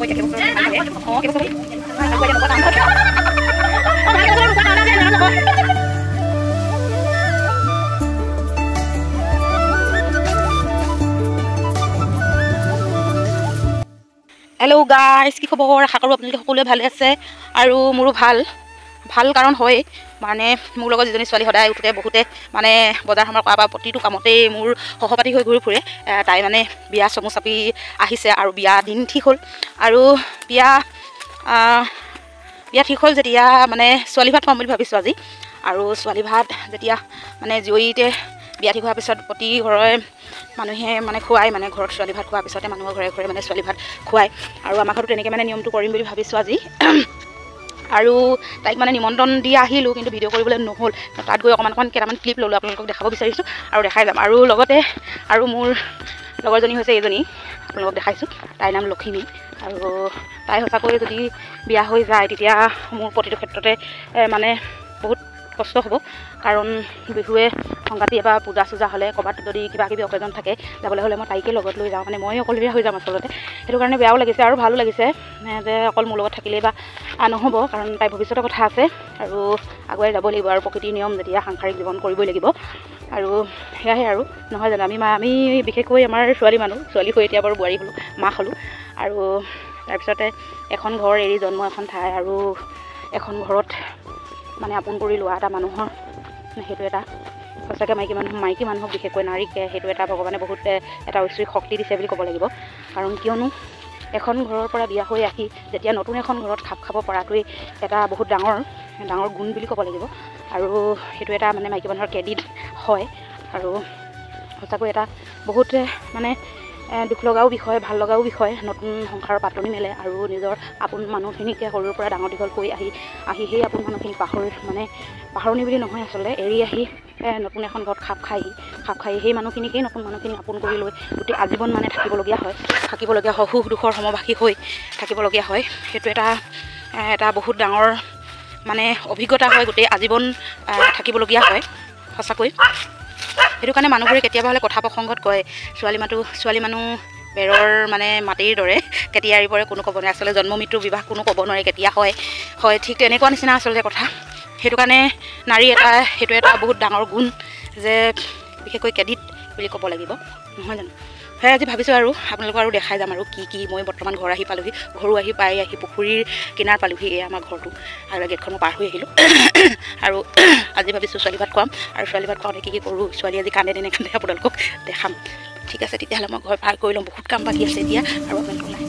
Hello' guys, কি খবৰ? আশা কৰোঁ আপোনালোকে সকলোৱে ভালে আছে আৰু মোৰো ভাল কাৰণ হয় মানে মোৰ লগত যিজনী ছোৱালী সদায় উঠোতে বহুতে মানে বজাৰ সমাৰ কৰা বা প্ৰতিটো কামতেই মোৰ সহপাঠী হৈ ঘূৰি ফুৰে। তাই মানে বিয়া চমু চাপি আহিছে আৰু বিয়া দিন ঠিক হ'ল আৰু বিয়া ঠিক হ'ল যেতিয়া মানে ছোৱালী ভাত খুৱাম বুলি ভাবিছোঁ আজি। আৰু ছোৱালী ভাত যেতিয়া মানে জীয়ৰীতে বিয়া ঠিক হোৱাৰ পিছত প্ৰতি ঘৰৰে মানুহে মানে খুৱাই মানে ঘৰত ছোৱালী ভাত খোৱাৰ পিছতে মানুহৰ ঘৰে ঘৰে মানে ছোৱালী ভাত খুৱায় আৰু আমাৰ ঘৰতো তেনেকৈ মানে নিয়মটো কৰিম বুলি ভাবিছোঁ আজি। আৰু তাইক মানে নিমন্ত্ৰণ দি আহিলোঁ, কিন্তু ভিডিঅ' কৰিবলৈ নহ'ল। তাত গৈ অকণমান কেইটামান ক্লিপ ল'লোঁ, আপোনালোকক দেখাব বিচাৰিছোঁ আৰু দেখাই যাম। আৰু লগতে আৰু মোৰ লগৰজনী হৈছে এইজনী, আপোনালোকক দেখাইছোঁ। তাইৰ নাম লখিমী আৰু তাই সঁচাকৈ যদি বিয়া হৈ যায় তেতিয়া মোৰ প্ৰতিটো ক্ষেত্ৰতে মানে বহুত কষ্ট হ'ব, কাৰণ বিহুৱে সংক্ৰান্তি বা পূজা চূজা হ'লে ক'ৰবাত যদি কিবা কিবি অকেজন থাকে যাবলৈ হ'লে মই তাইকে লগত লৈ যাওঁ, মানে মই অকলশৰীয়া হৈ যাম আচলতে। সেইটো কাৰণে বেয়াও লাগিছে আৰু ভালো লাগিছে যে অকল মোৰ লগত থাকিলেই বা নহ'ব, কাৰণ তাইৰ ভৱিষ্যতৰ কথা আছে আৰু আগুৱাই যাব লাগিব আৰু প্ৰকৃতিৰ নিয়ম যেতিয়া সাংসাৰিক জীৱন কৰিবই লাগিব। আৰু সেয়াহে আৰু নহয় জানো, আমি বিশেষকৈ আমাৰ ছোৱালী হৈ এতিয়া বাৰু বোৱাৰী হ'লোঁ, মাক হ'লোঁ। আৰু তাৰপিছতে এখন ঘৰ এৰি জন্ম এখন ঠাই আৰু এখন ঘৰত মানে আপোন কৰি লোৱা এটা মানুহৰ সেইটো এটা সঁচাকৈ মাইকী মানুহক বিশেষকৈ নাৰীকে সেইটো এটা ভগৱানে বহুত এটা ঐশ্বৰিক শক্তি দিছে বুলি ক'ব লাগিব। কাৰণ কিয়নো এখন ঘৰৰ পৰা বিয়া হৈ আহি যেতিয়া নতুন এখন ঘৰত খাপ খাব পৰাটোৱেই এটা বহুত ডাঙৰ গুণ বুলি ক'ব লাগিব। আৰু সেইটো এটা মানে মাইকী মানুহৰ ক্ৰেডিট হয় আৰু সঁচাকৈ এটা বহুত মানে দুখ লগাও বিষয়, ভাল লগাও বিষয়। নতুন সংসাৰৰ পাতনি মেলে আৰু নিজৰ আপোন মানুহখিনিকে সৰুৰ পৰা ডাঙৰ দীঘল কৰি আহি সেই আপোন মানুহখিনিক পাহৰণি বুলি নহয় আচলতে, এৰি আহি নতুন এখন ঘৰত খাপ খাই সেই মানুহখিনিকেই নতুন মানুহখিনি আপোন কৰি লৈ গোটেই আজীৱন মানে থাকিবলগীয়া হয়, সুখ দুখৰ সমভাষী হৈ থাকিবলগীয়া হয়। সেইটো এটা বহুত ডাঙৰ মানে অভিজ্ঞতা হয়, গোটেই আজীৱন থাকিবলগীয়া হয় সঁচাকৈ। সেইটো কাৰণে মানুহবোৰে কেতিয়াবা হ'লে কথা প্ৰসংগত কয় ছোৱালী মানুহ বেৰৰ মানে মাটিৰ দৰে, কেতিয়া এৰি পৰে কোনো ক'ব নোৱাৰে। আচলতে জন্ম মৃত্যু বিবাহ কোনো ক'ব নোৱাৰে কেতিয়া হয় ঠিক তেনেকুৱা নিচিনা আচলতে কথা। সেইটো কাৰণে সেইটো এটা বহুত ডাঙৰ গুণ যে বিশেষকৈ ক্ৰেডিট বুলি ক'ব লাগিব, নহয় জানো। সেয়ে আজি ভাবিছোঁ আৰু আপোনালোকক আৰু দেখাই যাম আৰু কি মই বৰ্তমান ঘৰ আহি পালোহি। ঘৰো পাই আহি পুখুৰীৰ কিনাৰ পালোহি, এয়া আমাৰ ঘৰটো আৰু গেটখন পাৰ হৈ আহিলোঁ। আৰু আজি ভাবিছোঁ ছোৱালী ভাত খুৱাম আৰু ছোৱালী ভাত খুৱাওঁতে কি কৰোঁ, ছোৱালী আজি কান্দে আপোনালোকক দেখাম। ঠিক আছে তেতিয়াহ'লে মই ঘৰ পাৰ কৰি ল'ম, বহুত কাম বাকী আছে এতিয়া আৰু আপোনালোকক নাই।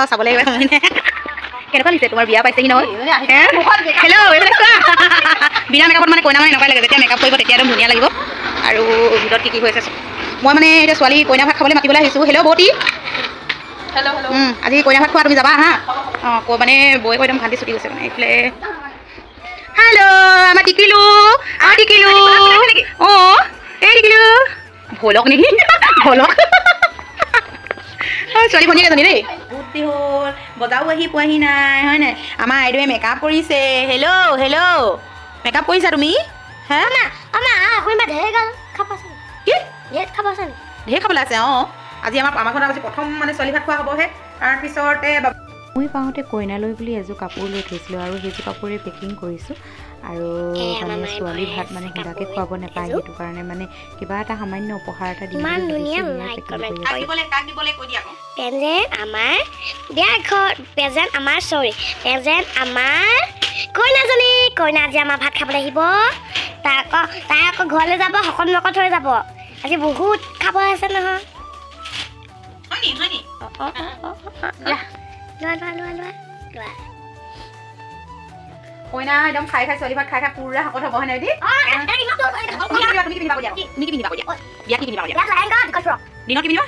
চাব লাগিব কেনেকুৱা লাগিছে তোমাৰ বিয়া পাইছেহি নহয়। হেল্ল' বিনা মেকআপত মানে কইনা মানে এনেকুৱাই লাগে, যেতিয়া মেকআপ কৰিব তেতিয়া একদম ধুনীয়া লাগিব। আৰু ভিতৰত কি হৈ আছে মই মানে এতিয়া ছোৱালী কইনা ভাত খাবলৈ মাতিবলৈ আহিছোঁ। হেল্ল' বৌতি, আজি কইনা ভাত খোৱা, তুমি যাবা হা। মানে বৌয়ে একদম ভান্তি ছুটি গৈছে মানে এইফালে। হেল্ল' আমাৰ টিকিলো এই টিকিলো ভলক নেকি ভলক ছোৱালী ভনীয়েক এজনী দেই, বহুত দেৰি হ'ল বজাৰো আহি পোৱাহি নাই হয় নাই। আমাৰ আইদেৱে মেকআপ কৰিছে। হেল্ল' মেকআপ কৰিছা তুমি? হে ঢেৰ খাবলৈ আছে। আজি আমাৰ ঘৰত আজি প্ৰথম মানে ছোৱালী ভাত খোৱা হ'বহে। তাৰপিছতে মই পাওঁতে কইনালৈ বুলি এযোৰ কাপোৰ লৈ থৈছিলোঁ আৰু সেইযোৰ কাপোৰে পেকিং কৰিছোঁ। আৰু মানে ছোৱালী ভাত মানে সুধাকৈ খুৱাব নাপায়, সেইটো কাৰণে মানে কিবা এটা সামান্য উপহাৰ এটা দিম। কইনা আজি আমাৰ ভাত খাবলৈ আহিব। তাই আকৌ ঘৰলৈ যাব, সকলো লগত থৈ যাব। আজি বহুত খাব আছে নহয়। কইনা একদম খাই ছোৱালী ভাত খাই পুৰা শকত হ'ব হয় নাই দিনত কি পিন্ধিবা?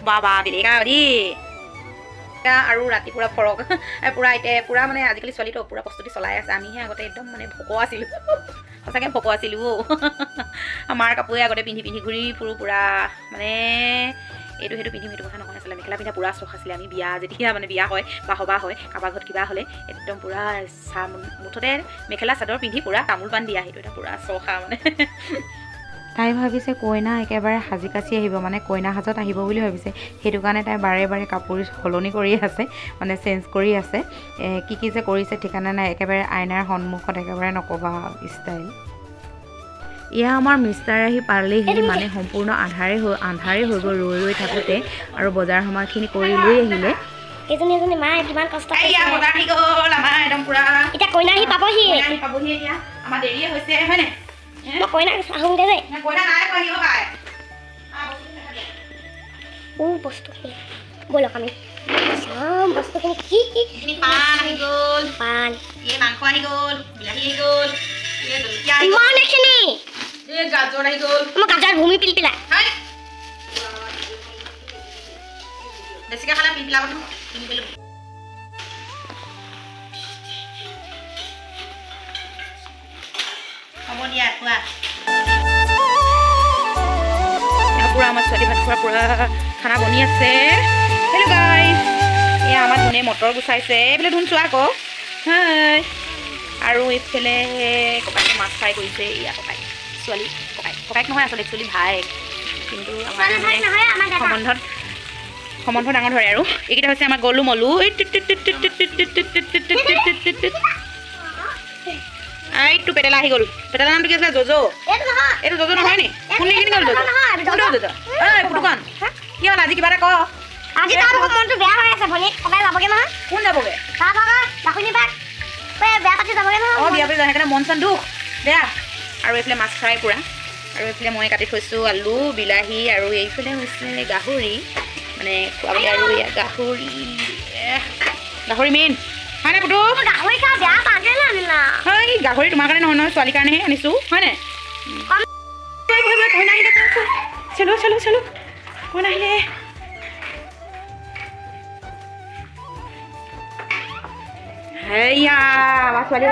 বাবা বেলেগা দেই আৰু ৰাতি পুৰা ফৰক পুৰা এতিয়া পুৰা মানে আজিকালি ছোৱালীটো পুৰা প্ৰস্তুতি চলাই আছে আমিহে আগতে একদম মানে ভোকোৱা আছিলোঁ সঁচাকৈ ভোকোৱা আছিলোঁ আমাৰ কাপোৰে আগতে পিন্ধি পিন্ধি ঘূৰি ফুৰোঁ পুৰা মানে এইটো সেইটো পিন্ধিম সেইটো কথা নহয় আছিলে মেখেলা পিন্ধা পুৰা চখ আছিলে আমি বিয়া যেতিয়া মানে বিয়া হয় বা সবাহ হয় কাৰোবাৰ ঘৰত কিবা হ'লে একদম পুৰা মুঠতে মেখেলা চাদৰ পিন্ধি পুৰা তামোল পাণ দিয়া সেইটো এটা পুৰা চখ মানে তাই ভাবিছে কইনা একেবাৰে সাজি কাচি আহিব মানে কইনা সাজত আহিব বুলি ভাবিছে সেইটো কাৰণে তাই বাৰে বাৰে কাপোৰ সলনি কৰি আছে মানে চেঞ্জ কৰি আছে কি যে কৰিছে ঠিকানা নাই একেবাৰে আইনাৰ সন্মুখত একেবাৰে নক'বা ষ্টাইল এয়া আমাৰ মিষ্টাৰ আহি পালেহি মানে সম্পূৰ্ণ আন্ধাৰে হৈ গ'ল ৰৈ থাকোঁতে আৰু বজাৰ সমাৰখিনি কৰি লৈ আহিলে এজনী মা কিমান কষ্ট বজাৰ আহি গ'ল আমাৰ একদম পুৰা এতিয়া কইনা আহি পাবহি এতিয়া আমাৰ দেৰিয়ে হৈছে হয়নে কইনা আহোঁগে যে কইনা নাই আহিব পাই বস্তুখিনি ব'লক আমি চাম বস্তুখিনি কি পাণ আহি গ'ল পাণ মাংস আহি গ'ল বিলাহী আহি গ'ল ইমান এইখিনি গাজৰ আহি গ'ল মই গাজৰ ভূমি পিলপিলা বেছিকৈ খালে পিলপিলাব পিলপিলো হ'ব দিয়া খোৱা পুৰা আমাৰ ছোৱালী ভাত খোৱা পুৰা খানা বনি আছে হেল্ল' গাইজ এয়া আমাৰ ধুনে মটৰ গুচাইছে এইফালে ধুন চোৱা আকৌ হাই আৰু এইফালে ককাইকে মাছ ফ্ৰাই কৰিছে এয়া ককাই ছোৱালী ককাইক নহয় আচলতে একচুৱেলি ভাইক কিন্তু আমাৰ সম্বন্ধ ডাঙৰ ধৰে আৰু এইকেইটা হৈছে আমাৰ গলু মলু এইটো পেটেলা আহি গ'ল পেটেলা নামটো কি আছিলে জজো এইটো জজো নহয় নি কোনখিনি গ'ল জজো ফুটুকন কি হ'ল আজি কিবা এটা ক আজি তাৰ মনটো বেয়া হৈ আছে ভনী ককাই যাবগে নহয় কোন যাবগে বেয়া পাতি যাবগে নহয় বিয়া পাতি সেইকাৰণে মন চন দুখ বেয়া আৰু এইফালে মাছ ফ্ৰাই পুৰা আৰু এইফালে মই কাটি থৈছোঁ আলু বিলাহী আৰু এইফালে হৈছে গাহৰি মানে খোৱাবলৈ আৰু এয়া গাহৰি মেইন হয় নাই পুতু গাহৰি তোমাৰ কাৰণে নহয় নহয় ছোৱালীৰ কাৰণেহে আনিছোঁ হয় নাই চলো কোন আহিলে হেয়া আমাৰ ছোৱালী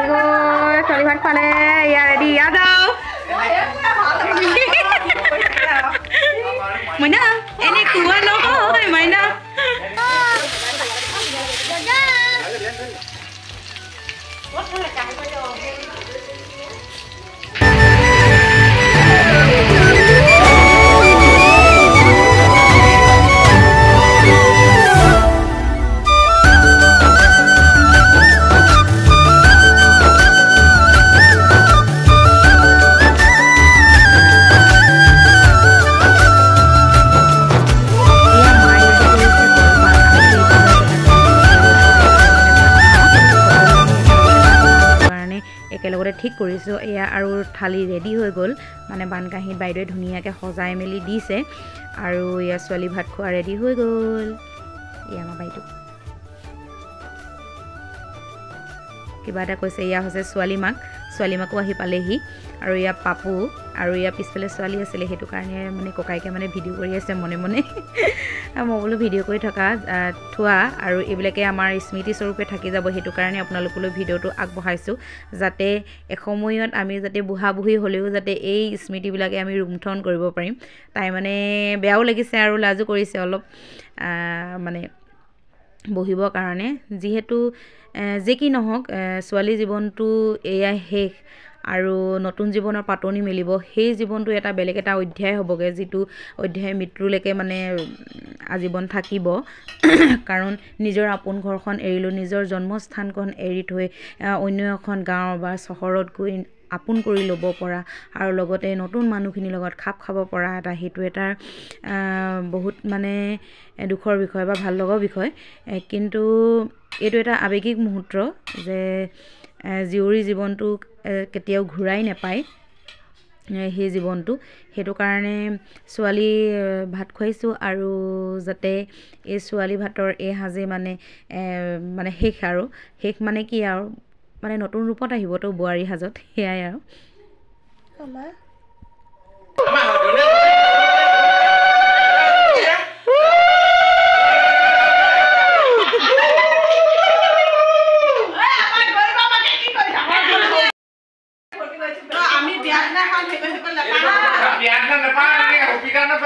ছোৱালী ভাত পালে ইয়া ৰেডি ইয়া যাওঁ মইনা এনে কোৱা নহয় মইনা একেলগতে ঠিক কৰিছোঁ এয়া আৰু থালি ৰেডি হৈ গ'ল মানে বানকাঁহীত বাইদেৱে ধুনীয়াকৈ সজাই মেলি দিছে আৰু এয়া ছোৱালী ভাত খোৱা ৰেডি হৈ গ'ল এয়া আমাৰ বাইদেউ কিবা এটা কৈছে এয়া হৈছে ছোৱালী মাকো আহি পালেহি আৰু এয়া পাপু আৰু এয়া পিছফালে ছোৱালী আছিলে সেইটো কাৰণে মানে ককাইকে মানে ভিডিঅ' কৰি আছে মনে মই বোলো ভিডিঅ' কৰি থোৱা আৰু এইবিলাকে আমাৰ স্মৃতিস্বৰূপে থাকি যাব সেইটো কাৰণে আপোনালোকলৈ ভিডিঅ'টো আগবঢ়াইছোঁ যাতে এসময়ত আমি যাতে বুঢ়া বুঢ়ী হ'লেও যাতে এই স্মৃতিবিলাকে আমি ৰুমথন কৰিব পাৰিম তাই মানে বেয়াও লাগিছে আৰু লাজো কৰিছে অলপ মানে বহিবৰ কাৰণে যিহেতু যে কি নহওক ছোৱালী জীৱনটো এয়া শেষ আৰু নতুন জীৱনৰ পাতনি মেলিব সেই জীৱনটো এটা বেলেগ এটা অধ্যায় হ'বগৈ যিটো অধ্যায় মৃত্যুলৈকে মানে আজীৱন থাকিব কাৰণ নিজৰ আপোন ঘৰখন এৰিলোঁ নিজৰ জন্মস্থানখন এৰি থৈ অন্য এখন গাঁও বা চহৰত গৈ আপোন কৰি ল'ব পৰা আৰু লগতে নতুন মানুহখিনিৰ লগত খাপ খাব পৰা এটা সেইটো এটা বহুত মানে দুখৰ বিষয় বা ভাল লগা বিষয় কিন্তু এইটো এটা আৱেগিক মুহূৰ্ত যে জীয়ৰী জীৱনটো কেতিয়াও ঘূৰাই নাপায় সেই জীৱনটো সেইটো কাৰণে ছোৱালী ভাত খুৱাইছোঁ আৰু যাতে এই ছোৱালী ভাতৰ এই সাজে মানে শেষ মানে কি আৰু মানে নতুন ৰূপত আহিবতো বোৱাৰী সাজত সেয়াই আৰু কি কাৰণে